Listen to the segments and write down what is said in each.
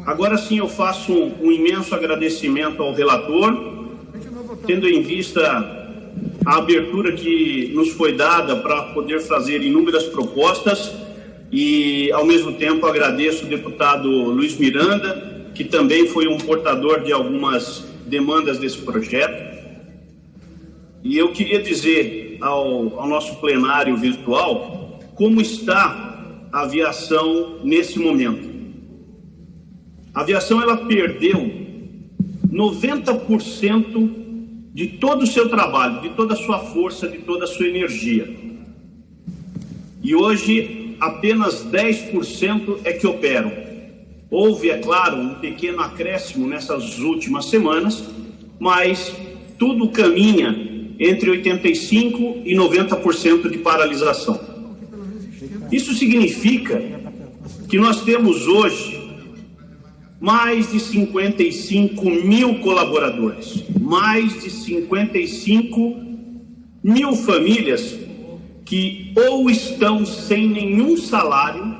Agora sim eu faço um imenso agradecimento ao relator, tendo em vista a abertura que nos foi dada para poder fazer inúmeras propostas e, ao mesmo tempo, agradeço o deputado Luiz Miranda, que também foi um portador de algumas demandas desse projeto. E eu queria dizer ao nosso plenário virtual como está a aviação nesse momento. A aviação ela perdeu 90% de todo o seu trabalho, de toda a sua força, de toda a sua energia. E hoje apenas 10% é que operam. Houve, é claro, um pequeno acréscimo nessas últimas semanas, mas tudo caminha entre 85% e 90% de paralisação. Isso significa que nós temos hoje mais de 55 mil colaboradores, mais de 55 mil famílias que ou estão sem nenhum salário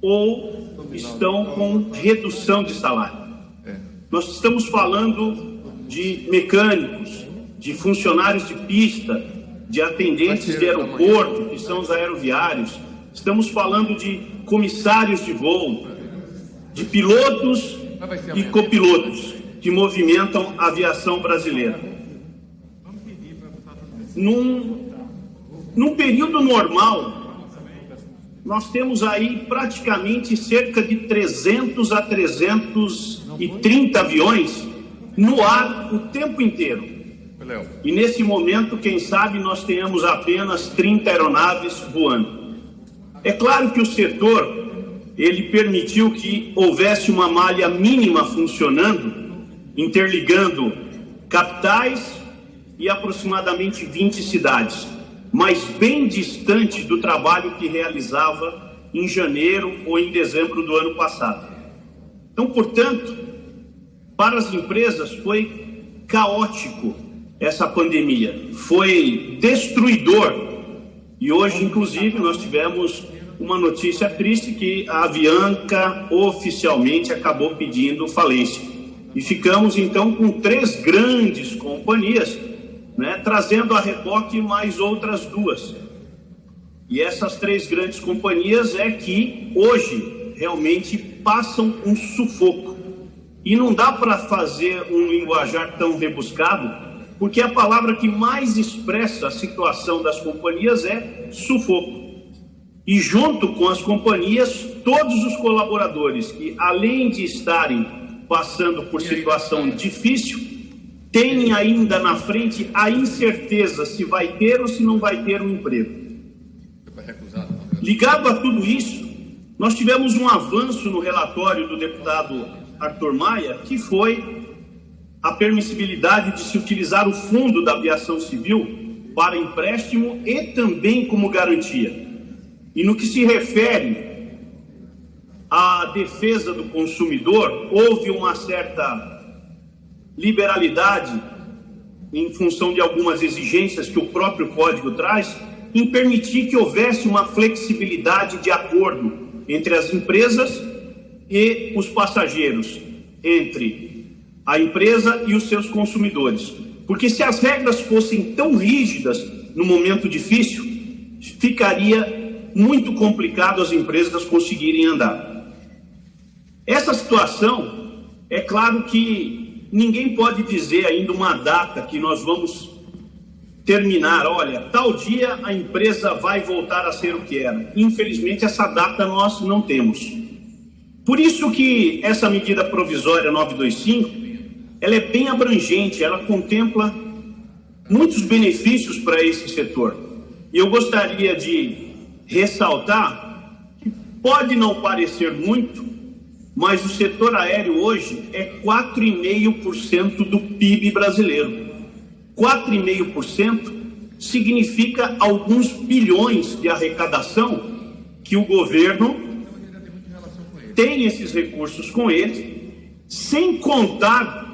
ou estão com redução de salário. Nós estamos falando de mecânicos, de funcionários de pista, de atendentes de aeroporto, que são os aeroviários. Estamos falando de comissários de voo, de pilotos e copilotos que movimentam a aviação brasileira. Num período normal, nós temos aí praticamente cerca de 300 a 330 aviões no ar o tempo inteiro. E nesse momento, quem sabe, nós tenhamos apenas 30 aeronaves voando. É claro que o setor ele permitiu que houvesse uma malha mínima funcionando, interligando capitais e aproximadamente 20 cidades, mas bem distante do trabalho que realizava em janeiro ou em dezembro do ano passado. Então, portanto, para as empresas foi caótico essa pandemia, foi destruidor. E hoje, inclusive, nós tivemos uma notícia triste que a Avianca oficialmente acabou pedindo falência. E ficamos então com 3 grandes companhias, trazendo a reboque mais outras 2. E essas 3 grandes companhias é que hoje realmente passam um sufoco. E não dá para fazer um linguajar tão rebuscado, porque a palavra que mais expressa a situação das companhias é sufoco. E junto com as companhias, todos os colaboradores que, além de estarem passando por situação difícil, têm ainda na frente a incerteza se vai ter ou se não vai ter um emprego. Ligado a tudo isso, nós tivemos um avanço no relatório do deputado Arthur Maia, que foi a permissibilidade de se utilizar o fundo da aviação civil para empréstimo e também como garantia. E no que se refere à defesa do consumidor, houve uma certa liberalidade em função de algumas exigências que o próprio Código traz, em permitir que houvesse uma flexibilidade de acordo entre as empresas e os passageiros, entre a empresa e os seus consumidores. Porque se as regras fossem tão rígidas no momento difícil, ficaria muito complicado as empresas conseguirem andar. Essa situação, é claro que ninguém pode dizer ainda uma data que nós vamos terminar, olha, tal dia a empresa vai voltar a ser o que era. Infelizmente, essa data nós não temos. Por isso que essa medida provisória 925, ela é bem abrangente, ela contempla muitos benefícios para esse setor. E eu gostaria de ressaltar que pode não parecer muito, mas o setor aéreo hoje é 4,5% do PIB brasileiro. 4,5% significa alguns bilhões de arrecadação que o governo tem esses recursos com ele, sem contar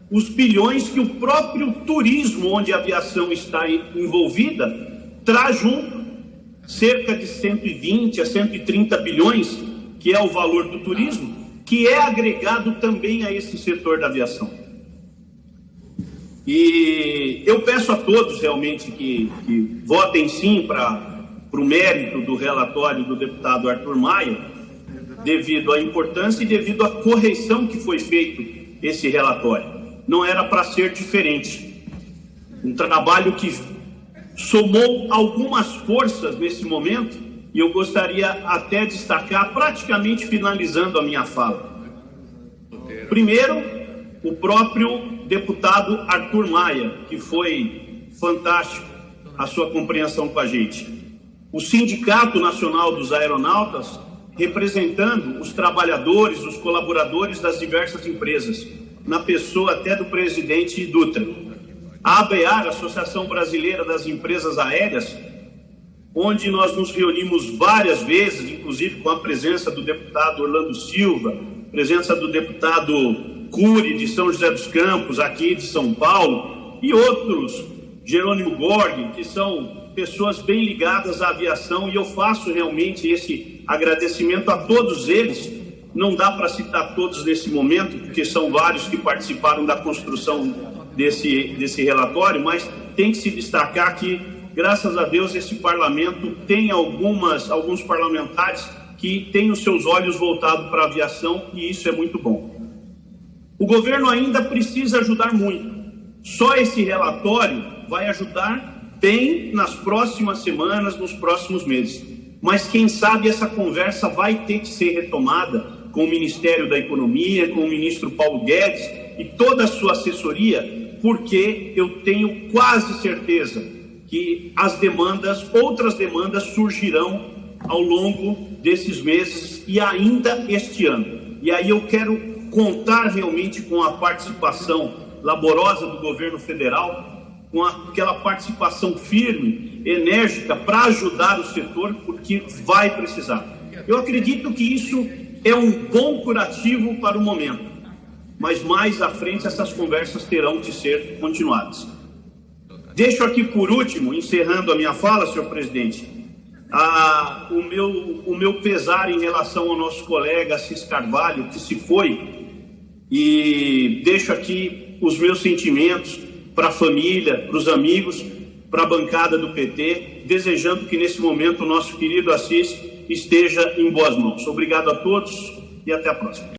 os bilhões que o próprio turismo, onde a aviação está envolvida, traz junto. Cerca de 120 a 130 bilhões, que é o valor do turismo, que é agregado também a esse setor da aviação. E eu peço a todos realmente que votem sim para o mérito do relatório do deputado Arthur Maia, devido à importância e devido à correção que foi feito esse relatório. Não era para ser diferente. Um trabalho que somou algumas forças nesse momento, e eu gostaria até de destacar, praticamente finalizando a minha fala. Primeiro, o próprio deputado Arthur Maia, que foi fantástico a sua compreensão com a gente. O Sindicato Nacional dos Aeronautas, representando os trabalhadores, os colaboradores das diversas empresas, na pessoa até do presidente Dutra. A ABAR, Associação Brasileira das Empresas Aéreas, onde nós nos reunimos várias vezes, inclusive com a presença do deputado Orlando Silva, presença do deputado Cury, de São José dos Campos, aqui de São Paulo, e outros, Jerônimo Gorg, que são pessoas bem ligadas à aviação, e eu faço realmente esse agradecimento a todos eles. Não dá para citar todos nesse momento, porque são vários que participaram da construção desse relatório, mas tem que se destacar que, graças a Deus, esse parlamento tem alguns parlamentares que têm os seus olhos voltados para a aviação, e isso é muito bom. O governo ainda precisa ajudar muito. Só esse relatório vai ajudar bem nas próximas semanas, nos próximos meses. Mas quem sabe essa conversa vai ter que ser retomada com o Ministério da Economia, com o ministro Paulo Guedes e toda a sua assessoria, porque eu tenho quase certeza que outras demandas surgirão ao longo desses meses e ainda este ano. E aí eu quero contar realmente com a participação laborosa do governo federal, com aquela participação firme, enérgica, para ajudar o setor, porque vai precisar. Eu acredito que isso é um bom curativo para o momento, mas mais à frente essas conversas terão de ser continuadas. Deixo aqui por último, encerrando a minha fala, senhor presidente, o meu pesar em relação ao nosso colega Assis Carvalho, que se foi, e deixo aqui os meus sentimentos para a família, para os amigos, para a bancada do PT, desejando que nesse momento o nosso querido Assis esteja em boas mãos. Obrigado a todos e até a próxima.